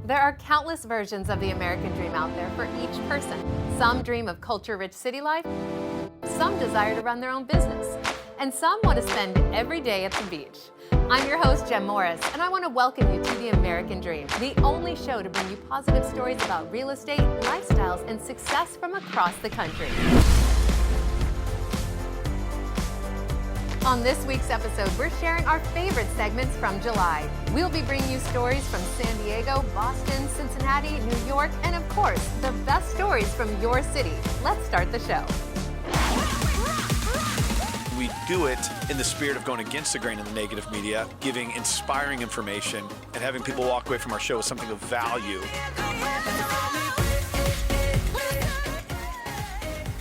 There are countless versions of the American dream out there for each person. Some dream of culture-rich city life, some desire to run their own business, and some want to spend every day at the beach. I'm your host, Jem Morris, and I want to welcome you to The American Dream, the only show to bring you positive stories about real estate, lifestyles, and success from across the country. On this week's episode, we're sharing our favorite segments from July. We'll be bringing you stories from San Diego, Boston, Cincinnati, New York, and of course, the best stories from your city. Let's start the show. We do it in the spirit of going against the grain in the negative media, giving inspiring information, and having people walk away from our show with something of value.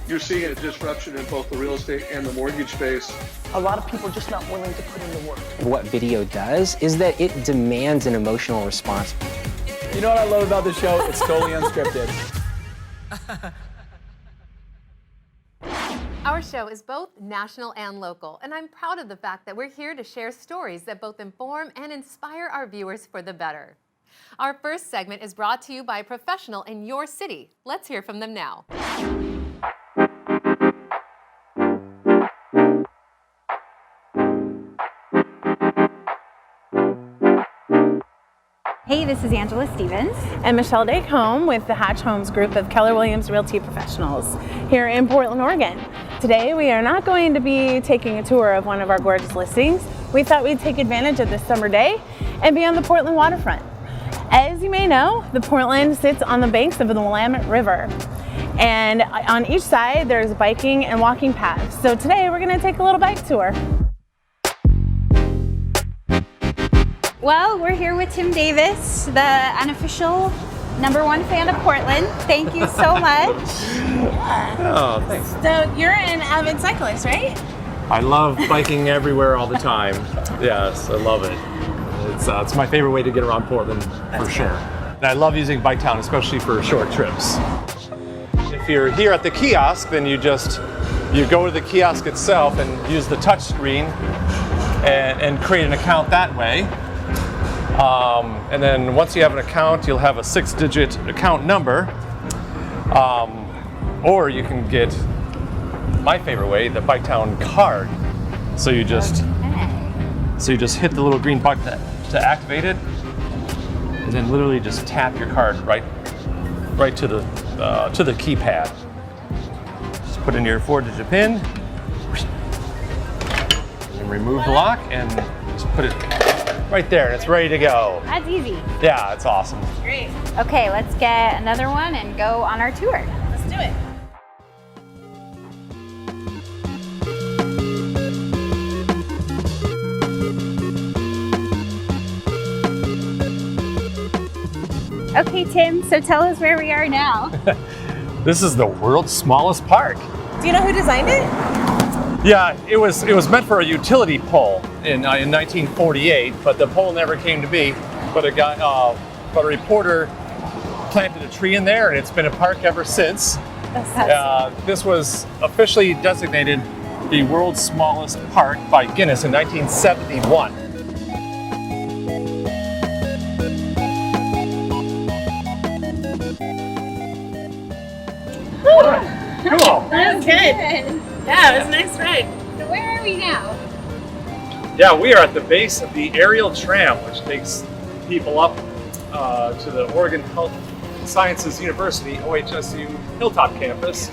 You're seeing a disruption in both the real estate and the mortgage space. A lot of people are just not willing to put in the work. What video does is that it demands an emotional response. You know what I love about this show? It's totally unscripted. Our show is both national and local, and I'm proud of the fact that we're here to share stories that both inform and inspire our viewers for the better. Our first segment is brought to you by a professional in your city. Let's hear from them now. Hey, this is Angela Stevens. And Michele with the Hatch Homes Group of Keller Williams Realty Professionals here in Portland, Oregon. Today we are not going to be taking a tour of one of our gorgeous listings. We thought we'd take advantage of this summer day and be on the Portland waterfront. As you may know, the Portland sits on the banks of the Willamette River. And on each side there's biking and walking paths. So today we're going to take a little bike tour. Well, we're here with Tim Davis, the unofficial #1 fan of Portland. Thank you so much. Oh, thanks. So you're an avid cyclist, right? I love biking everywhere all the time. Yes, I love it. It's my favorite way to get around Portland, for sure. And I love using Biketown, especially for short trips. If you're here at the kiosk, then you go to the kiosk itself and use the touch screen and create an account that way. And then once you have an account, you'll have a 6-digit account number. Or you can get my favorite way, the Biketown card. So you just hit the little green button to activate it, and then literally just tap your card right to the keypad. Just put in your 4-digit PIN, and remove the lock, and just put it right there, and it's ready to go. That's easy. Yeah, it's awesome. Great. Okay, let's get another one and go on our tour. Let's do it. Okay, Tim, so tell us where we are now. This is the world's smallest park. Do you know who designed it? Yeah, it was meant for a utility pole in 1948, but the pole never came to be. But a reporter planted a tree in there, and it's been a park ever since. This was officially designated the world's smallest park by Guinness in 1971. Cool. That was good. Yeah, it was a nice ride. So where are we now? Yeah, we are at the base of the aerial tram, which takes people up to the Oregon Health Sciences University, OHSU Hilltop campus.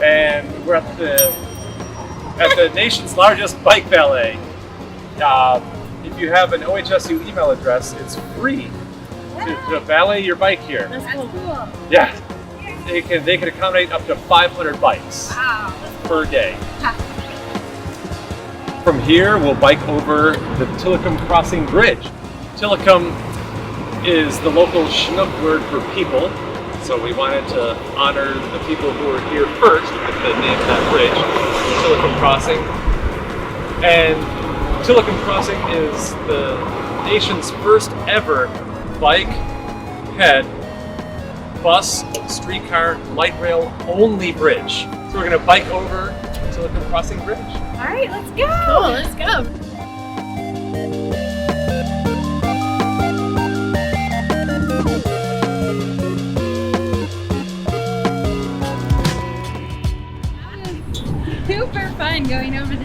And we're at the nation's largest bike valet. If you have an OHSU email address, it's free to valet your bike here. That's cool. Yeah. They can accommodate up to 500 bikes per day. From here, we'll bike over the Tillicum Crossing Bridge. Tillicum is the local Chinook word for people, so we wanted to honor the people who were here first with the name of that bridge, Tillicum Crossing. And Tillicum Crossing is the nation's first ever bike, ped, bus, streetcar, light rail only bridge. So we're gonna bike over Tillicum Crossing Bridge. All right, let's go. Cool, let's go.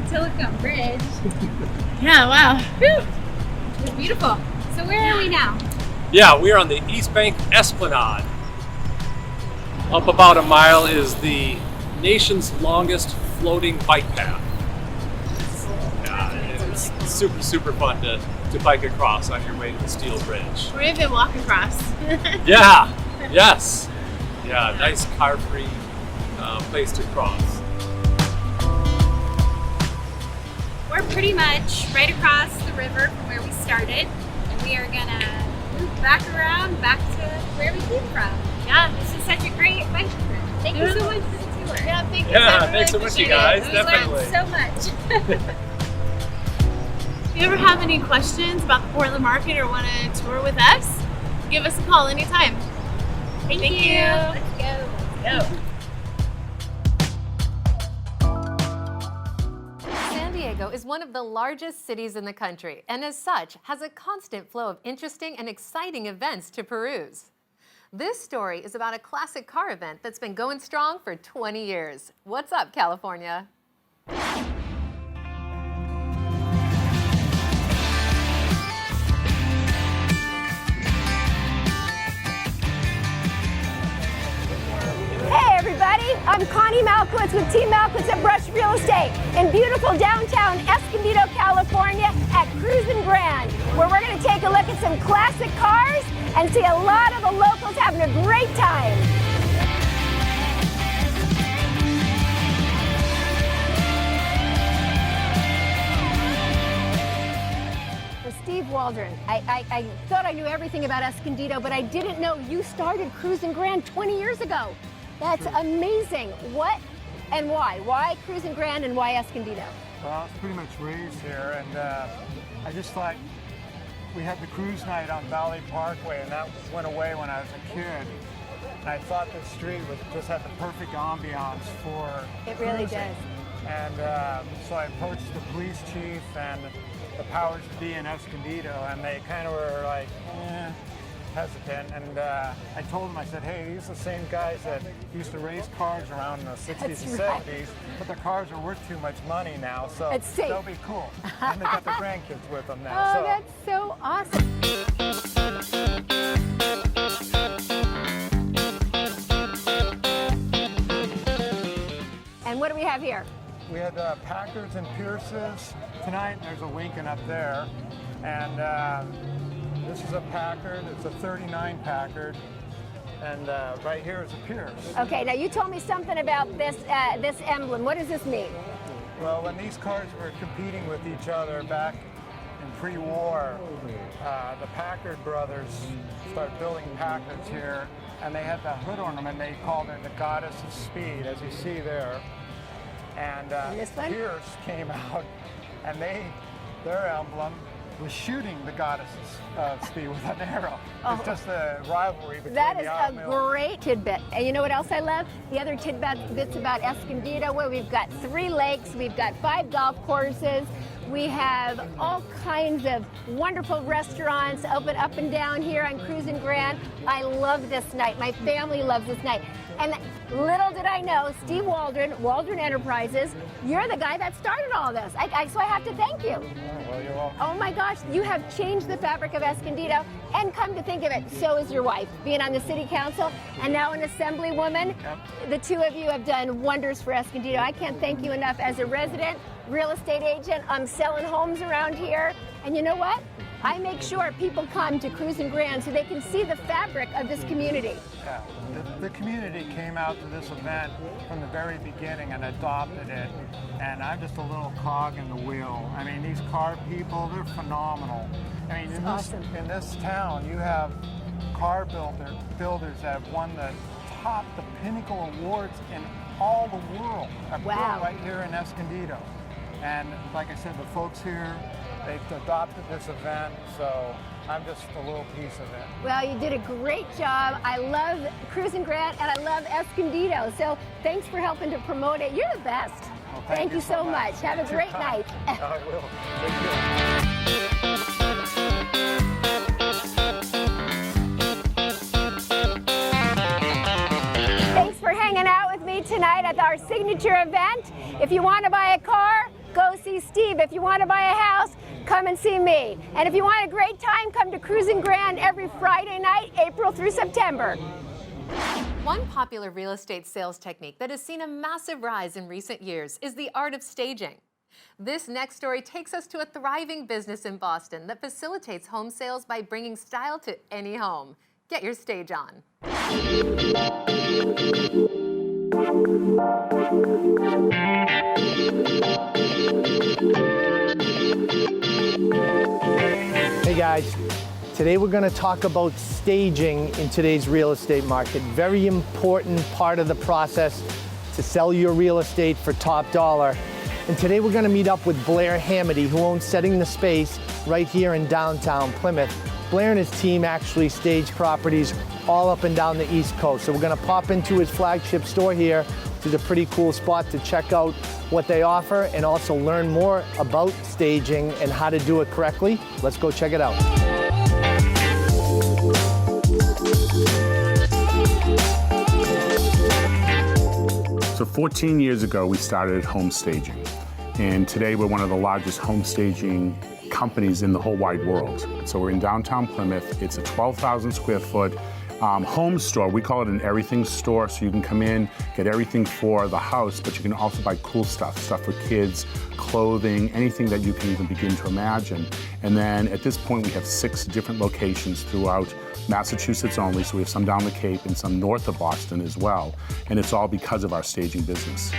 Tillicum Bridge. Yeah, wow. Whew. It's beautiful. So where are we now? Yeah, we're on the East Bank Esplanade. Up about a mile is the nation's longest floating bike path. Yeah, it's super, super fun to bike across on your way to the Steel Bridge. Or even walk across. Yeah, yes. Yeah, nice car-free place to cross. We're pretty much right across the river from where we started, and we are gonna move back around, back to where we came from. Yeah, this is such a great bike trip. Thank you so much for the tour. Yeah, thank you. Yeah, thanks so much, you guys. We Definitely. learned so much. If you ever have any questions about the Portland market or want to tour with us, give us a call anytime. Thank you. Let's go. Let's go. San Diego is one of the largest cities in the country, and as such, has a constant flow of interesting and exciting events to peruse. This story is about a classic car event that's been going strong for 20 years. What's up, California? Hey everybody, I'm Connie Malkowitz with Team Malkowitz at Brush Real Estate in beautiful downtown Escondido, California at Cruisin' Grand, where we're going to take a look at some classic cars and see a lot of the locals having a great time. So Steve Waldron, I thought I knew everything about Escondido, but I didn't know you started Cruisin' Grand 20 years ago. That's amazing. What and why? Why Cruisin' Grand and why Escondido? Well, I was pretty much raised here, and I just thought we had the cruise night on Valley Parkway, and that went away when I was a kid. And I thought the street just had the perfect ambiance for It really cruising. does. And so I approached the police chief and the powers that be in Escondido, and they kind of were like, hesitant, and I told him, I said, hey, these are the same guys that used to race cars around in the 60s and 70s, but their cars are worth too much money now, so they'll be cool. And they got their grandkids with them now. Oh, that's so awesome. And what do we have here? We had Packards and Pierces tonight. There's a Lincoln up there, and this is a Packard. It's a 39 Packard, and right here is a Pierce. Okay, now you told me something about this this emblem. What does this mean? Well, when these cars were competing with each other back in pre-war, the Packard brothers started building Packards here, and they had the hood ornament. They called it the Goddess of Speed, as you see there. And Pierce came out, and their emblem was shooting the Goddess of Speed with an arrow. It's just a rivalry between That is the a automobiles. great tidbit. And you know what else I love? The other tidbits about Escondido, where we've got 3 lakes, we've got 5 golf courses, we have all kinds of wonderful restaurants open up and down here on Cruisin' Grand. I love this night. My family loves this night. And little did I know, Steve Waldron, Waldron Enterprises, you're the guy that started all this. So I have to thank you. Oh, well, you're welcome. Oh my gosh, you have changed the fabric of Escondido, and come to think of it, so is your wife, being on the city council and now an assemblywoman. Yep. The two of you have done wonders for Escondido. I can't thank you enough. As a resident real estate agent, I'm selling homes around here, and you know what? I make sure people come to Cruisin' Grand so they can see the fabric of this community. Yeah, the community came out to this event from the very beginning and adopted it, and I'm just a little cog in the wheel. I mean, these car people, they're phenomenal. I mean, in this town, you have car builders that have won the pinnacle awards in all the world. Wow. Right here in Escondido. And like I said, the folks here, they've adopted this event, so I'm just a little piece of it. Well, you did a great job. I love Cruisin' Grand and I love Escondido. So thanks for helping to promote it. You're the best. Well, thank you so much. Have a great night. I will. Thank you. Thanks for hanging out with me tonight at our signature event. If you want to buy a car, go see Steve. If you want to buy a house, come and see me. And if you want a great time, come to Cruising Grand every Friday night, April through September. One popular real estate sales technique that has seen a massive rise in recent years is the art of staging. This next story takes us to a thriving business in Boston that facilitates home sales by bringing style to any home. Get your stage on. Hey guys, today we're going to talk about staging in today's real estate market. Very important part of the process to sell your real estate for top dollar. And today we're going to meet up with Blair Hamady, who owns Setting the Space right here in downtown Plymouth. Blair and his team actually stage properties all up and down the East Coast. So we're going to pop into his flagship store here, which is a pretty cool spot to check out what they offer and also learn more about staging and how to do it correctly. Let's go check it out. So 14 years ago, we started home staging. And today we're one of the largest home staging companies in the whole wide world. So we're in downtown Plymouth. It's a 12,000 square foot home store. We call it an everything store, so you can come in, get everything for the house, but you can also buy cool stuff for kids, clothing, anything that you can even begin to imagine. And then at this point, we have 6 different locations throughout Massachusetts only, so we have some down the Cape and some north of Boston as well. And it's all because of our staging business.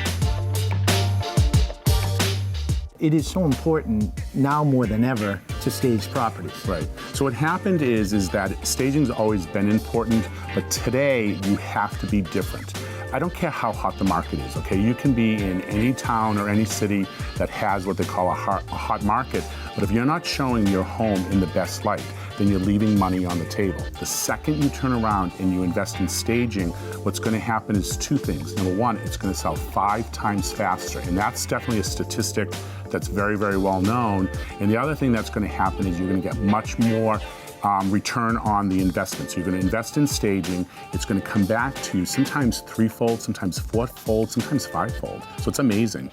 It is so important now more than ever to stage properties. Right. So what happened is that staging's always been important, but today you have to be different. I don't care how hot the market is, okay? You can be in any town or any city that has what they call a hot market, but if you're not showing your home in the best light, then you're leaving money on the table. The second you turn around and you invest in staging, what's going to happen is 2 things. Number one, it's going to sell 5 times faster, and that's definitely a statistic that's very, very well known. And the other thing that's going to happen is you're going to get much more return on the investment. So you're going to invest in staging. It's going to come back to you sometimes 3-fold, sometimes 4-fold, sometimes 5-fold. So it's amazing.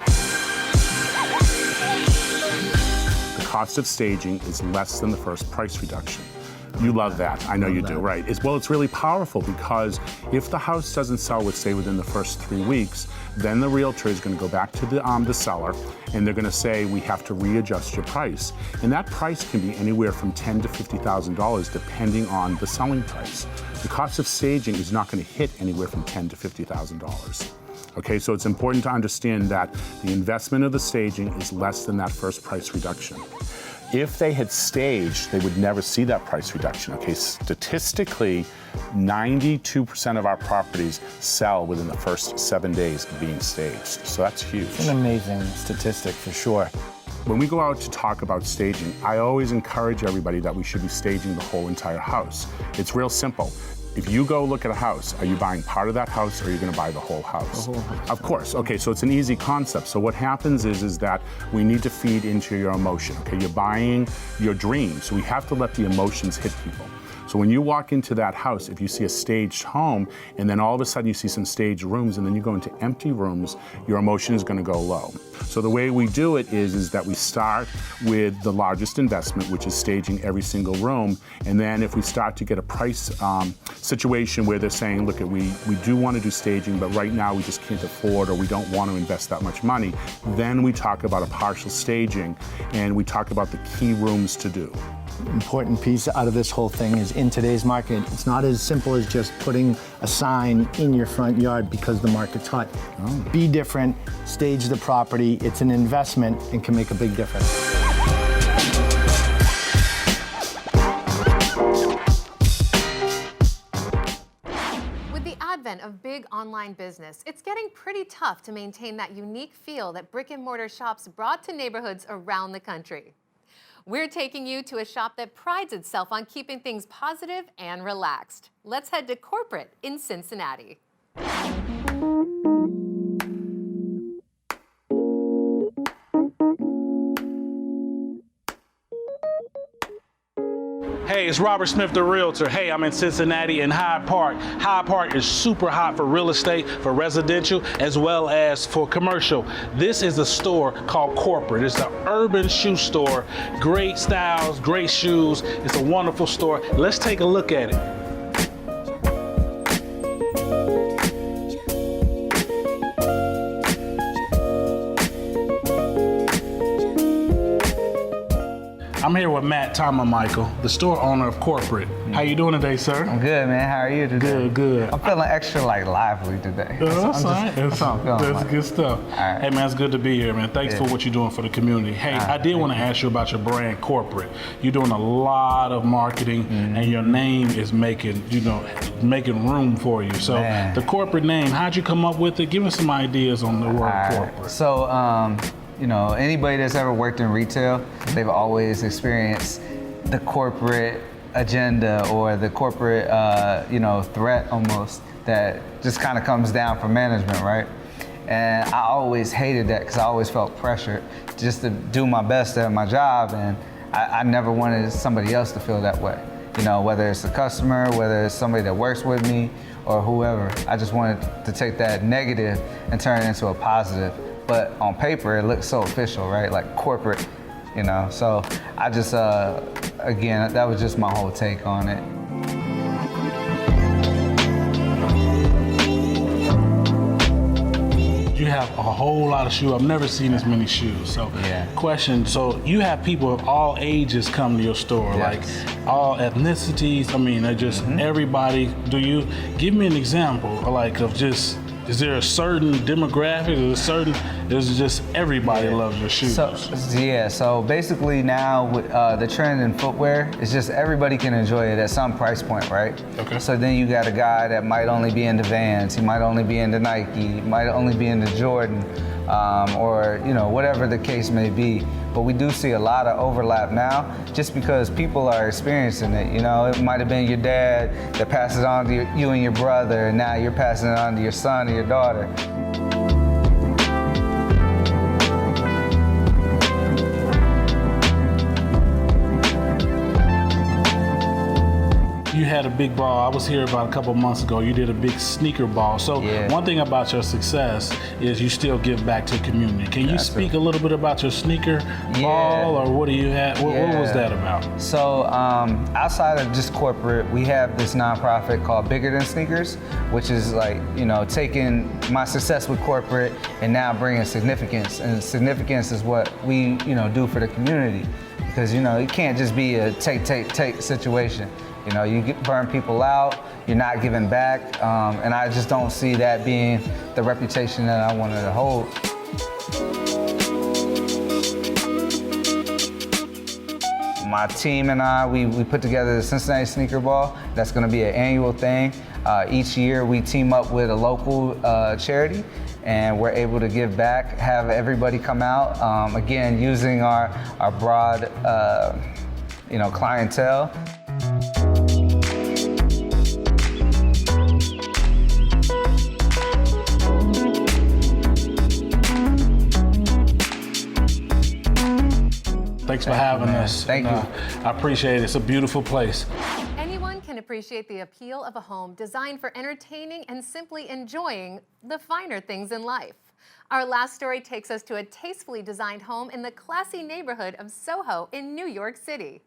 The cost of staging is less than the first price reduction. You love that. I know you do, right? It's really powerful because if the house doesn't sell, within the first 3 weeks, then the realtor is going to go back to the seller and they're going to say, we have to readjust your price. And that price can be anywhere from $10,000 to $50,000 depending on the selling price. The cost of staging is not going to hit anywhere from $10,000 to $50,000. Okay, so it's important to understand that the investment of the staging is less than that first price reduction. If they had staged, they would never see that price reduction. Okay, statistically, 92% of our properties sell within the first 7 days of being staged. So that's huge. It's an amazing statistic for sure. When we go out to talk about staging, I always encourage everybody that we should be staging the whole entire house. It's real simple. If you go look at a house, are you buying part of that house or are you going to buy the whole house? The whole house. Of course. Okay, so it's an easy concept. So what happens is that we need to feed into your emotion. Okay, you're buying your dreams. So we have to let the emotions hit people. So when you walk into that house, if you see a staged home and then all of a sudden you see some staged rooms and then you go into empty rooms, your emotion is going to go low. So the way we do it is that we start with the largest investment, which is staging every single room. And then if we start to get a price situation where they're saying, look, we do want to do staging, but right now we just can't afford or we don't want to invest that much money, then we talk about a partial staging and we talk about the key rooms to do. Important piece out of this whole thing is in today's market, it's not as simple as just putting a sign in your front yard because the market's hot. Oh. Be different, stage the property. It's an investment and can make a big difference. With the advent of big online business, it's getting pretty tough to maintain that unique feel that brick-and-mortar shops brought to neighborhoods around the country. We're taking you to a shop that prides itself on keeping things positive and relaxed. Let's head to corporate in Cincinnati. Hey, Hey, it's Robert Smith, the realtor. Hey, I'm in Cincinnati in Hyde Park. Hyde Park is super hot for real estate, for residential, as well as for commercial. This is a store called Corporate. It's an urban shoe store. Great styles, great shoes. It's a wonderful store. Let's take a look at it. I'm here with Matt Michael, the store owner of Corporate. How you doing today, sir? I'm good, man. How are you today? Good, good. I'm feeling extra lively today. That's all right. That's good stuff. All right. Hey, man, it's good to be here, man. Thanks for what you're doing for the community. Hey, I did want to ask you about your brand, Corporate. You're doing a lot of marketing, and your name is making room for you. So the Corporate name, how'd you come up with it? Give us some ideas on the word Corporate. So, you know, anybody that's ever worked in retail, they've always experienced the corporate agenda or the corporate, threat almost that just kind of comes down from management, right? And I always hated that because I always felt pressured just to do my best at my job, and I never wanted somebody else to feel that way. You know, whether it's a customer, whether it's somebody that works with me or whoever, I just wanted to take that negative and turn it into a positive. But on paper, it looks so official, right? Like corporate, you know? So I just, again, that was just my whole take on it. You have a whole lot of shoes. I've never seen as many shoes. So, question, so you have people of all ages come to your store, like all ethnicities. I mean, they're just everybody. Do you give me an example, like of just, is there a certain demographic? Is it just everybody loves your shoes? So basically now with the trend in footwear is just everybody can enjoy it at some price point, right? Okay. So then you got a guy that might only be into Vans, he might only be into Nike, he might only be into Jordan, or whatever the case may be. But we do see a lot of overlap now just because people are experiencing it. You know, it might have been your dad that passes it on to you and your brother, and now you're passing it on to your son or your daughter. You had a big ball. I was here about a couple months ago. You did a big sneaker ball. So one thing about your success is you still give back to the community. Can you speak a little bit about your sneaker ball, or what do you have? What was that about? So outside of just corporate, we have this nonprofit called Bigger Than Sneakers, which is like, taking my success with corporate and now bringing significance. And significance is what we, do for the community. Because, it can't just be a take situation. You burn people out, you're not giving back, and I just don't see that being the reputation that I wanted to hold. My team and I, we put together the Cincinnati Sneaker Ball. That's gonna be an annual thing. Each year we team up with a local charity, and we're able to give back, have everybody come out, again, using our broad clientele. Thanks for having us. Thank you. I appreciate it. It's a beautiful place. Anyone can appreciate the appeal of a home designed for entertaining and simply enjoying the finer things in life. Our last story takes us to a tastefully designed home in the classy neighborhood of Soho in New York City.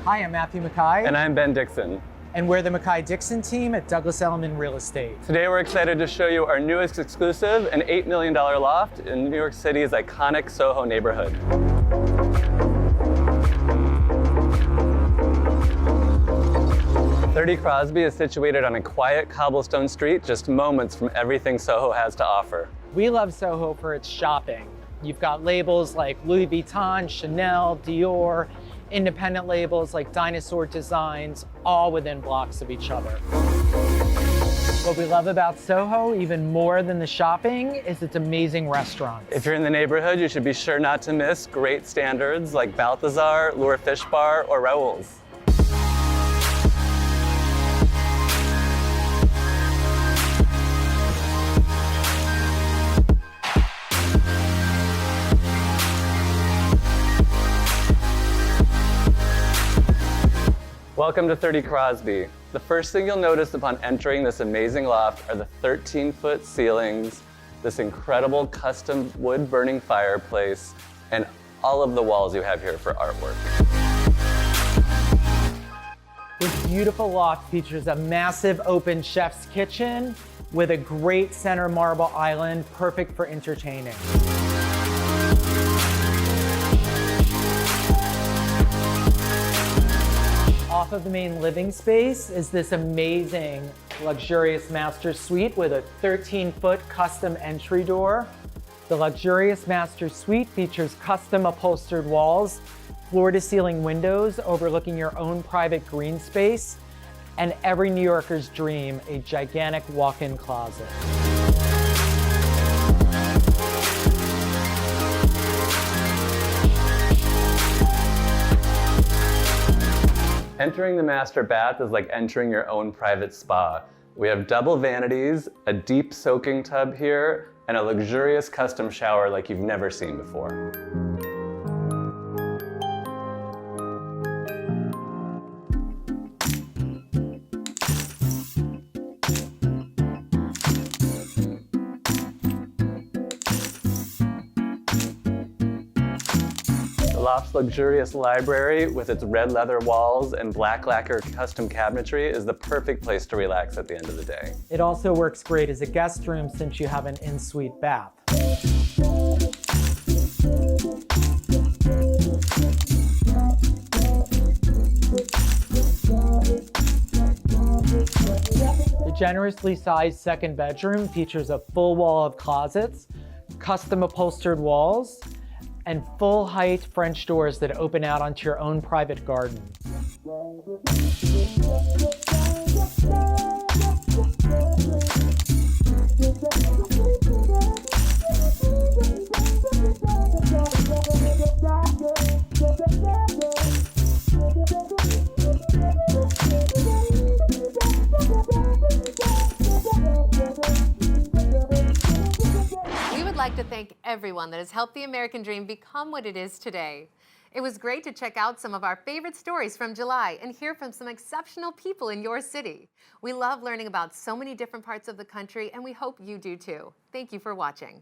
Hi, I'm Matthew Mackay. And I'm Ben Dixon. And we're the Mackay-Dixon team at Douglas Elliman Real Estate. Today we're excited to show you our newest exclusive, an $8 million loft in New York City's iconic Soho neighborhood. 30 Crosby is situated on a quiet cobblestone street just moments from everything Soho has to offer. We love Soho for its shopping. You've got labels like Louis Vuitton, Chanel, Dior, independent labels like Dinosaur Designs, all within blocks of each other. What we love about Soho, even more than the shopping, is its amazing restaurants. If you're in the neighborhood, you should be sure not to miss great standards like Balthazar, Lure Fish Bar, or Raoul's. Welcome to 30 Crosby. The first thing you'll notice upon entering this amazing loft are the 13-foot ceilings, this incredible custom wood-burning fireplace, and all of the walls you have here for artwork. This beautiful loft features a massive open chef's kitchen with a great center marble island, perfect for entertaining. Off of the main living space is this amazing, luxurious master suite with a 13-foot custom entry door. The luxurious master suite features custom upholstered walls, floor-to-ceiling windows overlooking your own private green space, and every New Yorker's dream, a gigantic walk-in closet. Entering the master bath is like entering your own private spa. We have double vanities, a deep soaking tub here, and a luxurious custom shower like you've never seen before. The loft's luxurious library with its red leather walls and black lacquer custom cabinetry is the perfect place to relax at the end of the day. It also works great as a guest room since you have an in-suite bath. The generously sized second bedroom features a full wall of closets, custom upholstered walls, and full height French doors that open out onto your own private garden. We would like to thank everyone that has helped the American Dream become what it is today. It was great to check out some of our favorite stories from July and hear from some exceptional people in your city. We love learning about so many different parts of the country, and we hope you do too. Thank you for watching.